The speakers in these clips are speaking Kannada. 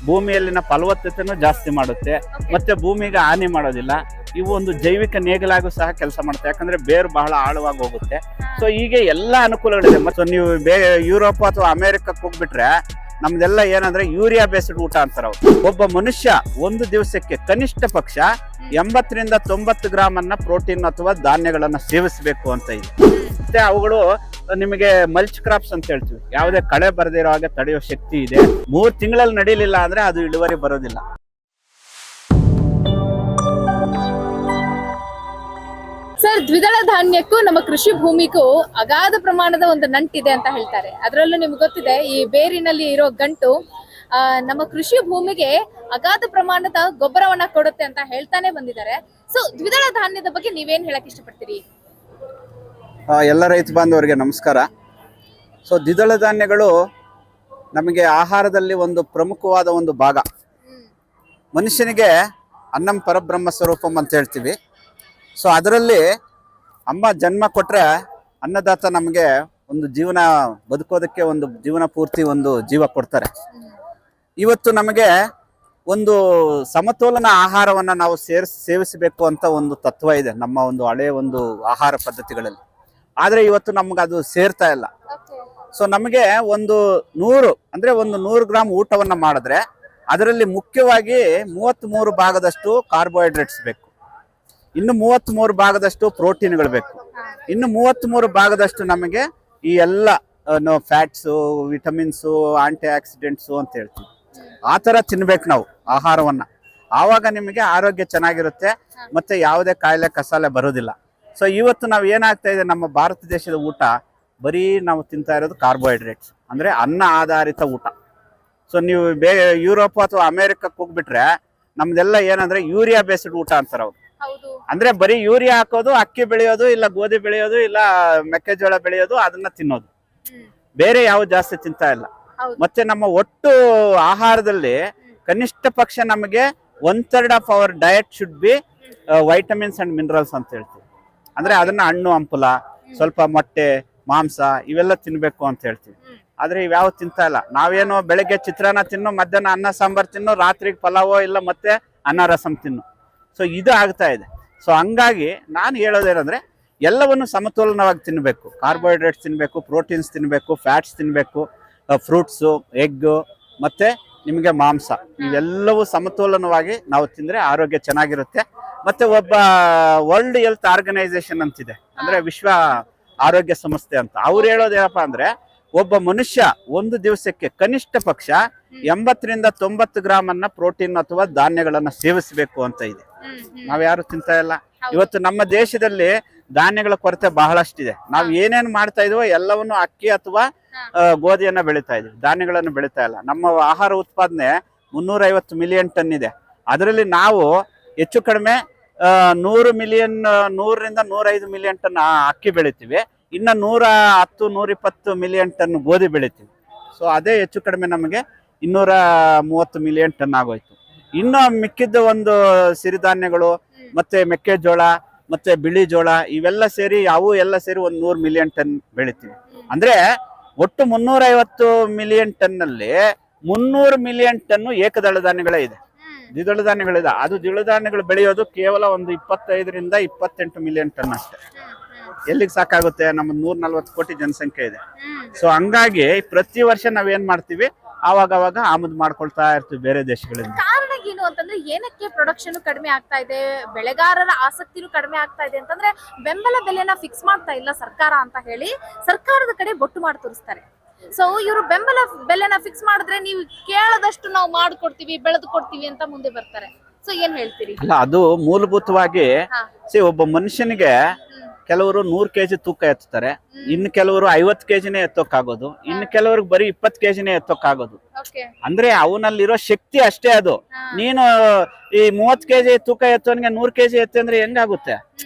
ಭೂಮಿಯಲ್ಲಿನ ಫಲವತ್ತತೆನೂ ಜಾಸ್ತಿ ಮಾಡುತ್ತೆ, ಮತ್ತೆ ಭೂಮಿಗೆ ಹಾನಿ ಮಾಡೋದಿಲ್ಲ. ಇವು ಒಂದು ಜೈವಿಕ ನೇಗಿಲಾಗೂ ಸಹ ಕೆಲಸ ಮಾಡುತ್ತೆ, ಯಾಕಂದ್ರೆ ಬೇರು ಬಹಳ ಆಳವಾಗಿ ಹೋಗುತ್ತೆ. ಸೊ ಹೀಗೆ ಎಲ್ಲ ಅನುಕೂಲಗಳಿದೆ. ಮತ್ತು ನೀವು ಯುರೋಪ್ ಅಥವಾ ಅಮೆರಿಕಕ್ಕೆ ಹೋಗ್ಬಿಟ್ರೆ ನಮ್ದೆಲ್ಲ ಏನಂದ್ರೆ ಯೂರಿಯಾ ಬೇಸ್ಡ್ ಊಟ ಅಂತಾರ. ಒಬ್ಬ ಮನುಷ್ಯ ಒಂದು ದಿವಸಕ್ಕೆ ಕನಿಷ್ಠ ಪಕ್ಷ 80ರಿಂದ 90 ಗ್ರಾಮ್ ಅನ್ನ ಪ್ರೋಟೀನ್ ಅಥವಾ ಧಾನ್ಯಗಳನ್ನ ಸೇವಿಸಬೇಕು ಅಂತ ಇದೆ. ಮತ್ತೆ ಅವುಗಳು ನಿಮಗೆ ಮಲ್ಚ್ ಕ್ರಾಪ್ಸ್ ಅಂತ ಹೇಳ್ತೀವಿ, ಯಾವುದೇ ಕಳೆ ಬರದಿರೋ ಹಾಗೆ ತಡೆಯೋ ಶಕ್ತಿ ಇದೆ. 3 ತಿಂಗಳಲ್ಲಿ ನಡೀಲಿಲ್ಲ ಅಂದ್ರೆ ಅದು ಇಳುವರಿ ಬರೋದಿಲ್ಲ. ಸರ್, ದ್ವಿದಳ ಧಾನ್ಯಕ್ಕೂ ನಮ್ಮ ಕೃಷಿ ಭೂಮಿಗೂ ಅಗಾಧ ಪ್ರಮಾಣದ ಒಂದು ನಂಟಿದೆ ಅಂತ ಹೇಳ್ತಾರೆ. ಅದರಲ್ಲೂ ನಿಮ್ಗೆ ಗೊತ್ತಿದೆ, ಈ ಬೇರಿನಲ್ಲಿ ಇರೋ ಗಂಟು ನಮ್ಮ ಕೃಷಿ ಭೂಮಿಗೆ ಅಗಾಧ ಪ್ರಮಾಣದ ಗೊಬ್ಬರವನ್ನ ಕೊಡುತ್ತೆ ಅಂತ ಹೇಳ್ತಾನೆ ಬಂದಿದ್ದಾರೆ. ಸೊ ದ್ವಿದಳ ಧಾನ್ಯದ ಬಗ್ಗೆ ನೀವೇನ್ ಹೇಳಕ್ ಇಷ್ಟಪಡ್ತೀರಿ? ಎಲ್ಲ ರೈತ ಬಾಂಧವರಿಗೆ ನಮಸ್ಕಾರ. ಸೊ ದ್ವಿದಳ ಧಾನ್ಯಗಳು ನಮಗೆ ಆಹಾರದಲ್ಲಿ ಒಂದು ಪ್ರಮುಖವಾದ ಒಂದು ಭಾಗ. ಮನುಷ್ಯನಿಗೆ ಅನ್ನಂ ಪರಬ್ರಹ್ಮ ಸ್ವರೂಪಂ ಅಂತ ಹೇಳ್ತೀವಿ. ಸೊ ಅದರಲ್ಲಿ ಅಮ್ಮ ಜನ್ಮ ಕೊಟ್ಟರೆ ಅನ್ನದಾತ ನಮಗೆ ಒಂದು ಜೀವನ ಬದುಕೋದಕ್ಕೆ ಒಂದು ಜೀವನ ಪೂರ್ತಿ ಒಂದು ಜೀವ ಕೊಡ್ತಾರೆ. ಇವತ್ತು ನಮಗೆ ಒಂದು ಸಮತೋಲನ ಆಹಾರವನ್ನು ನಾವು ಸೇವಿಸಬೇಕು ಅಂತ ಒಂದು ತತ್ವ ಇದೆ ನಮ್ಮ ಒಂದು ಹಳೆಯ ಒಂದು ಆಹಾರ ಪದ್ಧತಿಗಳಲ್ಲಿ. ಆದರೆ ಇವತ್ತು ನಮ್ಗೆ ಅದು ಸೇರ್ತಾ ಇಲ್ಲ. ಸೊ ನಮಗೆ ಒಂದು 100 ಗ್ರಾಮ್ ಊಟವನ್ನು ಮಾಡಿದ್ರೆ ಅದರಲ್ಲಿ ಮುಖ್ಯವಾಗಿ 33 ಭಾಗದಷ್ಟು ಕಾರ್ಬೋಹೈಡ್ರೇಟ್ಸ್ ಬೇಕು, ಇನ್ನು 33 ಭಾಗದಷ್ಟು ಪ್ರೋಟೀನ್ಗಳು ಬೇಕು, ಇನ್ನು 33 ಭಾಗದಷ್ಟು ನಮಗೆ ಈ ಎಲ್ಲ ಫ್ಯಾಟ್ಸು, ವಿಟಮಿನ್ಸು, ಆಂಟಿ ಆಕ್ಸಿಡೆಂಟ್ಸು ಅಂತ ಹೇಳ್ತೀವಿ. ಆ ಥರ ತಿನ್ಬೇಕು ನಾವು ಆಹಾರವನ್ನ. ಆವಾಗ ನಿಮಗೆ ಆರೋಗ್ಯ ಚೆನ್ನಾಗಿರುತ್ತೆ, ಮತ್ತೆ ಯಾವುದೇ ಕಾಯಿಲೆ ಕಸಾಲೆ ಬರೋದಿಲ್ಲ. ಸೊ ಇವತ್ತು ನಾವು ಏನಾಗ್ತಾ ಇದೆ, ನಮ್ಮ ಭಾರತ ದೇಶದ ಊಟ ಬರೀ ನಾವು ತಿಂತಾ ಇರೋದು ಕಾರ್ಬೋಹೈಡ್ರೇಟ್ಸ್, ಅಂದ್ರೆ ಅನ್ನ ಆಧಾರಿತ ಊಟ. ಸೊ ನೀವು ಯುರೋಪ್ ಅಥವಾ ಅಮೆರಿಕಕ್ಕೆ ಹೋಗ್ಬಿಟ್ರೆ ನಮ್ದೆಲ್ಲ ಏನಂದ್ರೆ ಯೂರಿಯಾ ಬೇಸ್ಡ್ ಊಟ ಅಂತಾರ ಅವ್ರು. ಅಂದ್ರೆ ಬರೀ ಯೂರಿಯಾ ಹಾಕೋದು, ಅಕ್ಕಿ ಬೆಳೆಯೋದು, ಇಲ್ಲ ಗೋಧಿ ಬೆಳೆಯೋದು, ಇಲ್ಲ ಮೆಕ್ಕೆಜೋಳ ಬೆಳೆಯೋದು, ಅದನ್ನ ತಿನ್ನೋದು, ಬೇರೆ ಯಾವ ಜಾಸ್ತಿ ತಿಂತಾ ಇಲ್ಲ. ಮತ್ತೆ ನಮ್ಮ ಒಟ್ಟು ಆಹಾರದಲ್ಲಿ ಕನಿಷ್ಠ ಪಕ್ಷ ನಮಗೆ 1/3 of our diet should be vitamins and minerals ಅಂತ ಹೇಳ್ತೀವಿ. ಅಂದ್ರೆ ಅದನ್ನ ಹಣ್ಣು ಹಂಪಲ, ಸ್ವಲ್ಪ ಮೊಟ್ಟೆ, ಮಾಂಸ ಇವೆಲ್ಲ ತಿನ್ಬೇಕು ಅಂತ ಹೇಳ್ತೀವಿ. ಆದ್ರೆ ಇವ್ಯಾವ ತಿಂತಾ ಇಲ್ಲ. ನಾವೇನೋ ಬೆಳಗ್ಗೆ ಚಿತ್ರಾನ್ನ ತಿನ್ನು, ಮಧ್ಯಾಹ್ನ ಅನ್ನ ಸಾಂಬಾರ್ ತಿನ್ನು, ರಾತ್ರಿಗೆ ಪಲಾವೋ ಇಲ್ಲ ಮತ್ತೆ ಅನ್ನ ರಸಂ ತಿನ್ನು. ಸೊ ಇದು ಆಗ್ತಾ ಇದೆ. ಸೊ ಹಂಗಾಗಿ ನಾನು ಹೇಳೋದೇನಂದ್ರೆ ಎಲ್ಲವನ್ನು ಸಮತೋಲನವಾಗಿ ತಿನ್ನಬೇಕು. ಕಾರ್ಬೋಹೈಡ್ರೇಟ್ಸ್ ತಿನ್ನಬೇಕು, ಪ್ರೋಟೀನ್ಸ್ ತಿನ್ನಬೇಕು, ಫ್ಯಾಟ್ಸ್ ತಿನ್ನಬೇಕು, ಫ್ರೂಟ್ಸು, ಎಗ್ಗು ಮತ್ತೆ ನಿಮಗೆ ಮಾಂಸ, ಇವೆಲ್ಲವೂ ಸಮತೋಲನವಾಗಿ ನಾವು ತಿಂದರೆ ಆರೋಗ್ಯ ಚೆನ್ನಾಗಿರುತ್ತೆ. ಮತ್ತೆ ಒಬ್ಬ ವರ್ಲ್ಡ್ ಹೆಲ್ತ್ ಆರ್ಗನೈಸೇಷನ್ ಅಂತಿದೆ, ಅಂದ್ರೆ ವಿಶ್ವ ಆರೋಗ್ಯ ಸಂಸ್ಥೆ ಅಂತ. ಅವ್ರು ಹೇಳೋದೇನಪ್ಪ ಅಂದ್ರೆ ಒಬ್ಬ ಮನುಷ್ಯ ಒಂದು ದಿವಸಕ್ಕೆ ಕನಿಷ್ಠ ಪಕ್ಷ 80ರಿಂದ 90 ಗ್ರಾಮ್ ಅನ್ನ ಪ್ರೋಟೀನ್ ಅಥವಾ ಧಾನ್ಯಗಳನ್ನ ಸೇವಿಸಬೇಕು ಅಂತ ಇದೆ. ನಾವ್ಯಾರು ತಿಂತಾ ಇಲ್ಲ. ಇವತ್ತು ನಮ್ಮ ದೇಶದಲ್ಲಿ ಧಾನ್ಯಗಳ ಕೊರತೆ ಬಹಳಷ್ಟಿದೆ. ನಾವು ಏನೇನು ಮಾಡ್ತಾ ಇದೀವೋ ಎಲ್ಲವನ್ನು ಅಕ್ಕಿ ಅಥವಾ ಗೋಧಿಯನ್ನ ಬೆಳೀತಾ ಇದೀವಿ, ಧಾನ್ಯಗಳನ್ನು ಬೆಳೀತಾ ಇಲ್ಲ. ನಮ್ಮ ಆಹಾರ ಉತ್ಪಾದನೆ 350 ಮಿಲಿಯನ್ ಟನ್ ಇದೆ. ಅದರಲ್ಲಿ ನಾವು ಹೆಚ್ಚು ಕಡಿಮೆ 100ರಿಂದ 105 ಮಿಲಿಯನ್ ಟನ್ ಅಕ್ಕಿ ಬೆಳಿತೀವಿ, ಇನ್ನು 110-120 ಮಿಲಿಯನ್ ಟನ್ ಗೋಧಿ ಬೆಳಿತೀವಿ. ಸೊ ಅದೇ ಹೆಚ್ಚು ಕಡಿಮೆ ನಮಗೆ 230 ಮಿಲಿಯನ್ ಟನ್ ಆಗೋಯ್ತು. ಇನ್ನು ಮಿಕ್ಕಿದ್ದ ಒಂದು ಸಿರಿಧಾನ್ಯಗಳು ಮತ್ತೆ ಮೆಕ್ಕೆಜೋಳ ಮತ್ತೆ ಬಿಳಿ ಜೋಳ ಇವೆಲ್ಲ ಸೇರಿ ಅವು ಎಲ್ಲ ಸೇರಿ 100 ಮಿಲಿಯನ್ ಟನ್ ಬೆಳಿತೀವಿ. ಅಂದ್ರೆ ಒಟ್ಟು 350 ಮಿಲಿಯನ್ ಟನ್ ನಲ್ಲಿ 300 ಮಿಲಿಯನ್ ಟನ್ ಏಕದಳ ಧಾನ್ಯಗಳೇ ಇದೆ, ದ್ವಿದಳ ಧಾನ್ಯಗಳಿದೆ. ಅದು ದ್ವಿದಳ ಧಾನ್ಯಗಳು ಬೆಳೆಯೋದು ಕೇವಲ ಒಂದು 25ರಿಂದ 28 ಮಿಲಿಯನ್ ಟನ್ ಅಷ್ಟೇ. ಎಲ್ಲಿಗೆ ಸಾಕಾಗುತ್ತೆ? ನಮ್ಮ 140 ಕೋಟಿ ಜನಸಂಖ್ಯೆ ಇದೆ. ಸೊ ಹಂಗಾಗಿ ಪ್ರತಿ ವರ್ಷ ನಾವೇನ್ ಮಾಡ್ತೀವಿ, ಆವಾಗ ಆಮದು ಮಾಡ್ಕೊಳ್ತಾ ಇರ್ತೀವಿ ಬೇರೆ ದೇಶಗಳಿಂದ. ಕಾರಣ ಏನು ಅಂತಂದ್ರೆ, ಏನಕ್ಕೆ ಪ್ರೊಡಕ್ಷನ್ ಕಡಿಮೆ ಆಗ್ತಾ ಇದೆ, ಬೆಳೆಗಾರರ ಆಸಕ್ತಿನೂ ಕಡಿಮೆ ಆಗ್ತಾ ಇದೆ ಅಂತಂದ್ರೆ ಬೆಂಬಲ ಬೆಲೆನ ಫಿಕ್ಸ್ ಮಾಡ್ತಾ ಇಲ್ಲ ಸರ್ಕಾರ ಅಂತ ಹೇಳಿ ಸರ್ಕಾರದ ಕಡೆ ಬೊಟ್ಟು ಮಾಡಿ ತೋರಿಸ್ತಾರೆ. ಸೊ ಇವರು ಬೆಂಬಲ ಬೆಲೆನ ಫಿಕ್ಸ್ ಮಾಡಿದ್ರೆ ನೀವು ಕೇಳದಷ್ಟು ನಾವು ಮಾಡಿಕೊಡ್ತೀವಿ, ಬೆಳೆದು ಕೊಡ್ತೀವಿ ಅಂತ ಮುಂದೆ ಬರ್ತಾರೆ. ಸೊ ಏನ್ ಹೇಳ್ತೀರಿ? ಅಲ್ಲ, ಅದು ಮೂಲಭೂತವಾಗಿ ಒಬ್ಬ ಮನುಷ್ಯನಿಗೆ ಕೆಲವರು 100 ಕೆಜಿ ತೂಕ ಎತ್ತಾರೆ, ಇನ್ನು ಕೆಲವರು 50 ಕೆಜಿನೇ ಎತ್ತೋಕ್ಕಾಗೋದು, ಇನ್ನು ಕೆಲವ್ರಿಗೆ ಬರೀ 20 ಕೆಜಿನೇ ಎತ್ತೋಕ್ಕಾಗೋದು. ಅಂದ್ರೆ ಅವನಲ್ಲಿರೋ ಶಕ್ತಿ ಅಷ್ಟೇ ಅದು. ನೀನು ಈ 30 ಕೆಜಿ ತೂಕ ಎತ್ತೋನ್ಗೆ 100 ಕೆಜಿ ಎತ್ತೆ ಅಂದ್ರೆ ಹೆಂಗಾಗುತ್ತೆ?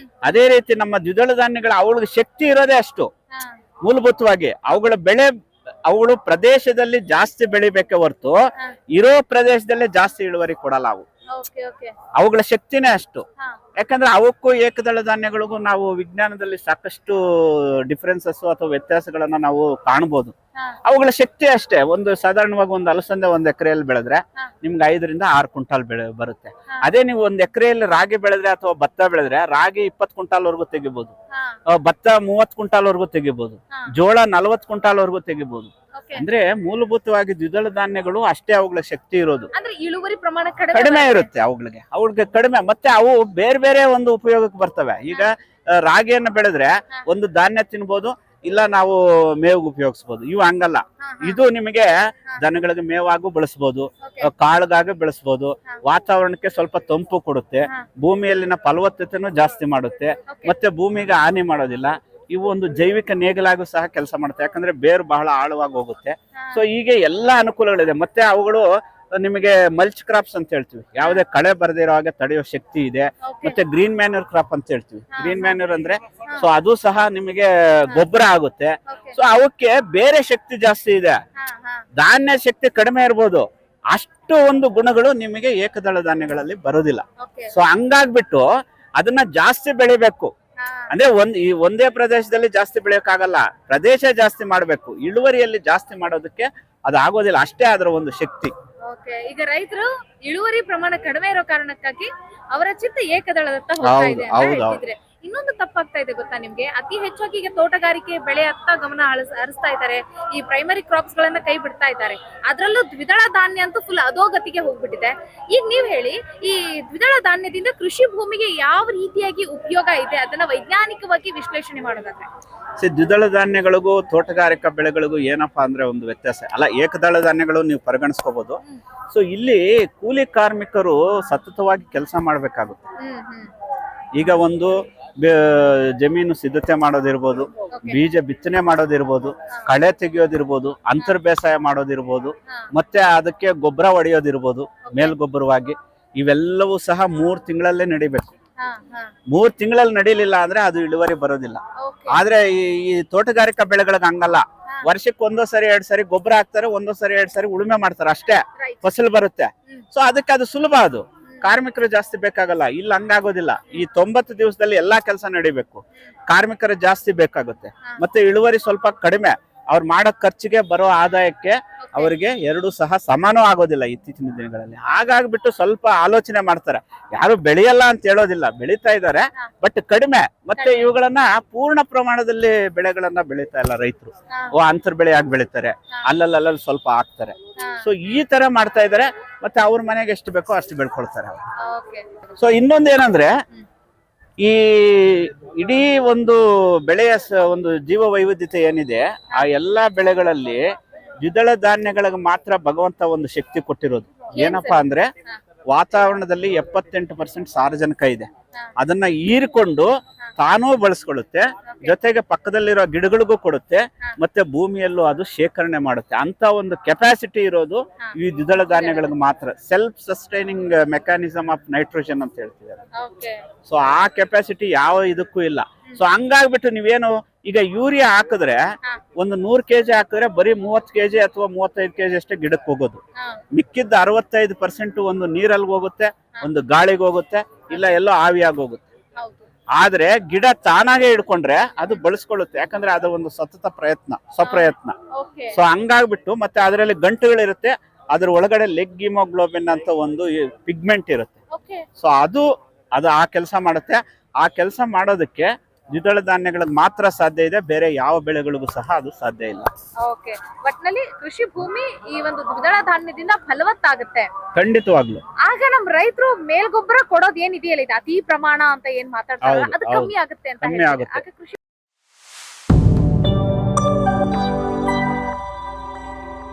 ಅದೇ ರೀತಿ ನಮ್ಮ ದ್ವಿದಳ ಧಾನ್ಯಗಳ ಅವಳಿಗೆ ಶಕ್ತಿ ಇರೋದೇ ಅಷ್ಟು. ಮೂಲಭೂತವಾಗಿ ಅವುಗಳು ಪ್ರದೇಶದಲ್ಲಿ ಜಾಸ್ತಿ ಬೆಳಿಬೇಕೆ ಹೊರತು ಇರೋ ಪ್ರದೇಶದಲ್ಲೇ ಜಾಸ್ತಿ ಇಳುವರಿ ಕೊಡಲ್ಲ. ಅವುಗಳ ಶಕ್ತಿನೇ ಅಷ್ಟು. ಯಾಕಂದ್ರೆ ಅವಕ್ಕೂ ಏಕದಳ ಧಾನ್ಯಗಳಿಗೂ ನಾವು ವಿಜ್ಞಾನದಲ್ಲಿ ಸಾಕಷ್ಟು ಡಿಫರೆನ್ಸಸ್ ಅಥವಾ ವ್ಯತ್ಯಾಸಗಳನ್ನ ನಾವು ಕಾಣಬಹುದು. ಹಾ. ಅವುಗಳ ಶಕ್ತಿ ಅಷ್ಟೇ. ಒಂದು ಸಾಧಾರಣವಾಗಿ ಒಂದು ಅಲಸಂದೆ 1 ಎಕರೆಯಲ್ಲಿ ಬೆಳೆದ್ರೆ ಹಾ. ನಿಮ್ಗೆ 5ರಿಂದ 6 ಕ್ವಿಂಟಾಲ್ ಬರುತ್ತೆ. ಹಾ. ಅದೇ ನೀವು 1 ಎಕರೆಯಲ್ಲಿ ರಾಗಿ ಬೆಳೆದ್ರೆ ಅಥವಾ ಭತ್ತ ಬೆಳೆದ್ರೆ ರಾಗಿ 20 ಕ್ವಿಂಟಾಲ್ ವರೆಗೂ ತೆಗಿಬಹುದು, ಹಾ. ಭತ್ತ 30 ಕ್ವಿಂಟಾಲ್ ವರೆಗೂ ತೆಗಿಬಹುದು, ಹಾ. ಜೋಳ 40 ಕ್ವಿಂಟಾಲ್ ವರೆಗೂ ತೆಗಿಬಹುದು. Okay. ಅಂದ್ರೆ ಮೂಲಭೂತವಾಗಿ ದ್ವಿದಳ ಧಾನ್ಯಗಳು ಅಷ್ಟೇ ಅವುಗಳ ಶಕ್ತಿ ಇರೋದು. ಅಂದ್ರೆ ಇಳುವರಿ ಪ್ರಮಾಣ ಕಡಿಮೆ ಇರುತ್ತೆ ಅವುಗಳಿಗೆ ಕಡಿಮೆ. ಮತ್ತೆ ಅವು ಬೇರೆ ಬೇರೆ ಒಂದು ಉಪಯೋಗಕ್ಕೆ ಬರ್ತವೆ. ಈಗ ರಾಗಿಯನ್ನು ಬೆಳೆದ್ರೆ ಒಂದು ಧಾನ್ಯ ತಿನ್ಬೋದು, ಇಲ್ಲ ನಾವು ಮೇವಿಗೆ ಉಪಯೋಗಿಸಬಹುದು. ಇವು ಹಂಗಲ್ಲ. ಇದು ನಿಮಗೆ ದನಗಳಿಗೆ ಮೇವಾಗೂ ಬಳಸಬಹುದು, ಕಾಳುಗಾಗಿ ಬೆಳೆಸಬಹುದು, ವಾತಾವರಣಕ್ಕೆ ಸ್ವಲ್ಪ ತಂಪು ಕೊಡುತ್ತೆ, ಭೂಮಿಯಲ್ಲಿನ ಫಲವತ್ತತೆನೂ ಜಾಸ್ತಿ ಮಾಡುತ್ತೆ, ಮತ್ತೆ ಭೂಮಿಗೆ ಹಾನಿ ಮಾಡೋದಿಲ್ಲ. ಇವು ಒಂದು ಜೈವಿಕ ನೇಗಿಲಾಗೂ ಸಹ ಕೆಲಸ ಮಾಡುತ್ತೆ, ಯಾಕಂದ್ರೆ ಬೇರು ಬಹಳ ಆಳವಾಗಿ ಹೋಗುತ್ತೆ. ಸೊ ಹೀಗೆ ಎಲ್ಲಾ ಅನುಕೂಲಗಳಿದೆ. ಮತ್ತೆ ಅವುಗಳು ನಿಮಗೆ ಮಲ್ಚ್ ಕ್ರಾಪ್ಸ್ ಅಂತ ಹೇಳ್ತೀವಿ, ಯಾವುದೇ ಕಳೆ ಬರದಿರೋ ಹಾಗೆ ತಡೆಯೋ ಶಕ್ತಿ ಇದೆ. ಮತ್ತೆ ಗ್ರೀನ್ ಮ್ಯಾನ್ಯೂರ್ ಕ್ರಾಪ್ ಅಂತ ಹೇಳ್ತೀವಿ. ಗ್ರೀನ್ ಮ್ಯಾನ್ಯೂರ್ ಅಂದ್ರೆ ಸೊ ಅದು ಸಹ ನಿಮಗೆ ಗೊಬ್ಬರ ಆಗುತ್ತೆ. ಸೊ ಅವಕ್ಕೆ ಬೇರೆ ಶಕ್ತಿ ಜಾಸ್ತಿ ಇದೆ, ಧಾನ್ಯ ಶಕ್ತಿ ಕಡಿಮೆ ಇರ್ಬೋದು, ಅಷ್ಟು ಒಂದು ಗುಣಗಳು ನಿಮಗೆ ಏಕದಳ ಧಾನ್ಯಗಳಲ್ಲಿ ಬರೋದಿಲ್ಲ. ಸೊ ಹಂಗಾಗ್ಬಿಟ್ಟು ಅದನ್ನ ಜಾಸ್ತಿ ಬೆಳಿಬೇಕು. ಅಂದ್ರೆ ಒಂದೇ ಪ್ರದೇಶದಲ್ಲಿ ಜಾಸ್ತಿ ಬೆಳೆಯೋಕ್ಕಾಗಲ್ಲ, ಪ್ರದೇಶ ಜಾಸ್ತಿ ಮಾಡ್ಬೇಕು. ಇಳುವರಿಯಲ್ಲಿ ಜಾಸ್ತಿ ಮಾಡೋದಕ್ಕೆ ಅದು ಆಗೋದಿಲ್ಲ, ಅಷ್ಟೇ ಅದರ ಒಂದು ಶಕ್ತಿ. ಈಗ ರೈತರು ಇಳುವರಿ ಪ್ರಮಾಣ ಕಡಿಮೆ ಇರೋ ಕಾರಣಕ್ಕಾಗಿ ಅವರ ಚಿತ್ತ ಏಕದಳದತ್ತ ಹೋಗ್ತಾ ಇದೆ ಅಂತ ಹೇಳ್ತಿದ್ರೆ, ಇನ್ನೊಂದು ತಪ್ಪಾಗ್ತಾ ಇದೆ ಗೊತ್ತಾ ನಿಮ್ಗೆ? ಅತಿ ಹೆಚ್ಚಾಗಿ ಈಗ ತೋಟಗಾರಿಕೆ ಬೆಳೆ ಹತ್ತ ಗಮನ ಹರಿಸ್ತಾ ಇದ್ದಾರೆ, ಈ ಪ್ರೈಮರಿ ಕ್ರಾಪ್ಸ್ ಗಳನ್ನ ಕೈ ಬಿಡ್ತಾ ಇದ್ದಾರೆ. ಅದ್ರಲ್ಲೂ ದ್ವಿದಳ ಧಾನ್ಯ ಅಂತೂ ಫುಲ್ ಅಧೋಗತಿಗೆ ಹೋಗ್ಬಿಟ್ಟಿದೆ. ಈಗ ನೀವ್ ಹೇಳಿ, ಈ ದ್ವಿದಳ ಧಾನ್ಯದಿಂದ ಕೃಷಿ ಭೂಮಿಗೆ ಯಾವ ರೀತಿಯಾಗಿ ಉಪಯೋಗ ಇದೆ ಅದನ್ನ ವೈಜ್ಞಾನಿಕವಾಗಿ ವಿಶ್ಲೇಷಣೆ ಮಾಡೋದಾದ್ರೆ? ದ್ವಿದಳ ಧಾನ್ಯಗಳಿಗೂ ತೋಟಗಾರಿಕಾ ಬೆಳೆಗಳಿಗೂ ಏನಪ್ಪಾ ಅಂದ್ರೆ ಒಂದು ವ್ಯತ್ಯಾಸ ಅಲ್ಲ. ಏಕದಳ ಧಾನ್ಯಗಳು ನೀವು ಪರಿಗಣಿಸ್ಕೋಬಹುದು. ಸೊ ಇಲ್ಲಿ ಕೂಲಿ ಕಾರ್ಮಿಕರು ಸತತವಾಗಿ ಕೆಲಸ ಮಾಡ್ಬೇಕಾಗುತ್ತೆ. ಈಗ ಒಂದು ಜಮೀನು ಸಿದ್ಧತೆ ಮಾಡೋದಿರ್ಬೋದು, ಬೀಜ ಬಿತ್ತನೆ ಮಾಡೋದಿರ್ಬೋದು, ಕಳೆ ತೆಗೆಯೋದಿರ್ಬೋದು, ಅಂತರ್ ಬೇಸಾಯ ಮಾಡೋದಿರ್ಬೋದು, ಮತ್ತೆ ಅದಕ್ಕೆ ಗೊಬ್ಬರ ಹೊಡೆಯೋದಿರ್ಬೋದು ಮೇಲ್ಗೊಬ್ಬರವಾಗಿ, ಇವೆಲ್ಲವೂ ಸಹ 3 ತಿಂಗಳಲ್ಲೇ ನಡಿಬೇಕು. 3 ತಿಂಗಳಲ್ಲಿ ನಡೀಲಿಲ್ಲ ಅಂದ್ರೆ ಅದು ಇಳುವರಿ ಬರೋದಿಲ್ಲ. ಆದ್ರೆ ಈ ತೋಟಗಾರಿಕಾ ಬೆಳೆಗಳಿಗೆ ಹಂಗಲ್ಲ. ವರ್ಷಕ್ಕೆ 1 ಸರಿ 2 ಸರಿ ಗೊಬ್ಬರ ಹಾಕ್ತಾರೆ, 1 ಸರಿ 2 ಸರಿ ಉಳುಮೆ ಮಾಡ್ತಾರೆ, ಅಷ್ಟೇ ಫಸಲು ಬರುತ್ತೆ. ಸೊ ಅದಕ್ಕೆ ಅದು ಸುಲಭ. ಅದು ಕಾರ್ಮಿಕರು ಜಾಸ್ತಿ ಬೇಕಾಗಲ್ಲ. ಇಲ್ಲಿ ಹಂಗಾಗೋದಿಲ್ಲ. ಈ 90 ದಿವಸದಲ್ಲಿ ಎಲ್ಲಾ ಕೆಲಸ ನಡಿಬೇಕು, ಕಾರ್ಮಿಕರು ಜಾಸ್ತಿ ಬೇಕಾಗುತ್ತೆ. ಮತ್ತೆ ಇಳುವರಿ ಸ್ವಲ್ಪ ಕಡಿಮೆ. ಅವ್ರು ಮಾಡೋ ಖರ್ಚಿಗೆ ಬರೋ ಆದಾಯಕ್ಕೆ ಅವರಿಗೆ ಎರಡು ಸಹ ಸಮಾನ ಆಗೋದಿಲ್ಲ ಇತ್ತೀಚಿನ ದಿನಗಳಲ್ಲಿ. ಹಾಗಾಗ್ಬಿಟ್ಟು ಸ್ವಲ್ಪ ಆಲೋಚನೆ ಮಾಡ್ತಾರೆ. ಯಾರು ಬೆಳೆಯಲ್ಲ ಅಂತ ಹೇಳೋದಿಲ್ಲ, ಬೆಳೀತಾ ಇದ್ದಾರೆ, ಬಟ್ ಕಡಿಮೆ. ಮತ್ತೆ ಇವುಗಳನ್ನ ಪೂರ್ಣ ಪ್ರಮಾಣದಲ್ಲಿ ಬೆಳೆಗಳನ್ನ ಬೆಳೀತಾ ಇಲ್ಲ ರೈತರು. ಅಂತರ್ ಬೆಳೆ ಆಗಿ ಬೆಳೀತಾರೆ, ಅಲ್ಲಲ್ಲಿ ಸ್ವಲ್ಪ ಹಾಕ್ತಾರೆ. ಸೊ ಈ ತರ ಮಾಡ್ತಾ ಇದಾರೆ. ಮತ್ತೆ ಅವ್ರ ಮನೆಗೆ ಎಷ್ಟು ಬೇಕೋ ಅಷ್ಟು ಬೆಳ್ಕೊಳ್ತಾರೆ. ಸೊ ಇನ್ನೊಂದೇನಂದ್ರೆ, ಈ ಇಡೀ ಒಂದು ಬೆಳೆಯ ಒಂದು ಜೀವ ವೈವಿಧ್ಯತೆ ಏನಿದೆ, ಆ ಎಲ್ಲಾ ಬೆಳೆಗಳಲ್ಲಿ ದ್ವಿದಳ ಧಾನ್ಯಗಳಿಗೆ ಮಾತ್ರ ಭಗವಂತ ಒಂದು ಶಕ್ತಿ ಕೊಟ್ಟಿರೋದು. ಏನಪ್ಪಾ ಅಂದ್ರೆ, ವಾತಾವರಣದಲ್ಲಿ 78% ಸಾರಜನಕ ಇದೆ. ಅದನ್ನ ಹೀರಿಕೊಂಡು ತಾನೂ ಬಳಸ್ಕೊಳ್ಳುತ್ತೆ, ಜೊತೆಗೆ ಪಕ್ಕದಲ್ಲಿರೋ ಗಿಡಗಳಿಗೂ ಕೊಡುತ್ತೆ, ಮತ್ತೆ ಭೂಮಿಯಲ್ಲೂ ಅದು ಶೇಖರಣೆ ಮಾಡುತ್ತೆ. ಅಂತ ಒಂದು ಕೆಪಾಸಿಟಿ ಇರೋದು ಈ ದ್ವಿದಳ ಧಾನ್ಯಗಳಿಗೆ ಮಾತ್ರ. Self sustaining mechanism of nitrogen ಅಂತ ಹೇಳ್ತಿದ್ದಾರೆ. ಸೊ ಆ ಕೆಪಾಸಿಟಿ ಯಾವ ಇದಕ್ಕೂ ಇಲ್ಲ. ಸೊ ಹಂಗಾಗ್ಬಿಟ್ಟು ನೀವೇನು ಈಗ ಯೂರಿಯಾ ಹಾಕಿದ್ರೆ ಒಂದು 100 kg ಹಾಕಿದ್ರೆ ಬರೀ 30 kg ಅಥವಾ 35 kg ಅಷ್ಟೇ ಗಿಡಕ್ಕೆ ಹೋಗೋದು. ಮಿಕ್ಕಿದ್ದ 65% ಒಂದು ನೀರಲ್ಲಿ ಹೋಗುತ್ತೆ, ಒಂದು ಗಾಳಿಗೆ ಹೋಗುತ್ತೆ, ಇಲ್ಲ ಎಲ್ಲೋ ಆವಿಯಾಗಿ ಹೋಗುತ್ತೆ. ಆದ್ರೆ ಗಿಡ ತಾನಾಗೆ ಹಿಡ್ಕೊಂಡ್ರೆ ಅದು ಬಳಸ್ಕೊಳ್ಳುತ್ತೆ, ಯಾಕಂದ್ರೆ ಅದು ಒಂದು ಸತತ ಸ್ವಪ್ರಯತ್ನ. ಸೊ ಹಂಗಾಗ್ಬಿಟ್ಟು ಮತ್ತೆ ಅದರಲ್ಲಿ ಗಂಟುಗಳಿರುತ್ತೆ, ಅದ್ರ ಒಳಗಡೆ ಲೆಗ್ ಹಿಮೋಗ್ಲೋಬಿನ್ ಅಂತ ಒಂದು ಪಿಗ್ಮೆಂಟ್ ಇರುತ್ತೆ. ಸೊ ಅದು ಆ ಕೆಲಸ ಮಾಡುತ್ತೆ. ಆ ಕೆಲಸ ಮಾಡೋದಕ್ಕೆ ದ್ವಿದಳ ಧಾನ್ಯಗಳಿಗೆ ಮಾತ್ರ ಸಾಧ್ಯ ಇದೆ, ಬೇರೆ ಯಾವ ಬೆಳೆಗಳಿಗೂ ಸಹ ಅದು ಸಾಧ್ಯ ಇಲ್ಲ. ಒಟ್ಟಿನಲ್ಲಿ ಕೃಷಿ ಭೂಮಿ ಈ ಒಂದು ದ್ವಿದಳ ಧಾನ್ಯದಿಂದ ಫಲವತ್ತಾಗುತ್ತೆ ಖಂಡಿತವಾಗ್ಲು. ಆಗ ನಮ್ ರೈತರು ಮೇಲ್ಗೊಬ್ಬರ ಕೊಡೋದು ಏನಿದೆಯಲ್ಲ, ಇದು ಅತಿ ಪ್ರಮಾಣ ಅಂತ ಏನ್ ಮಾತಾಡ್ತಾರೆ, ಅದು ಕಮ್ಮಿ ಆಗುತ್ತೆ ಅಂತ.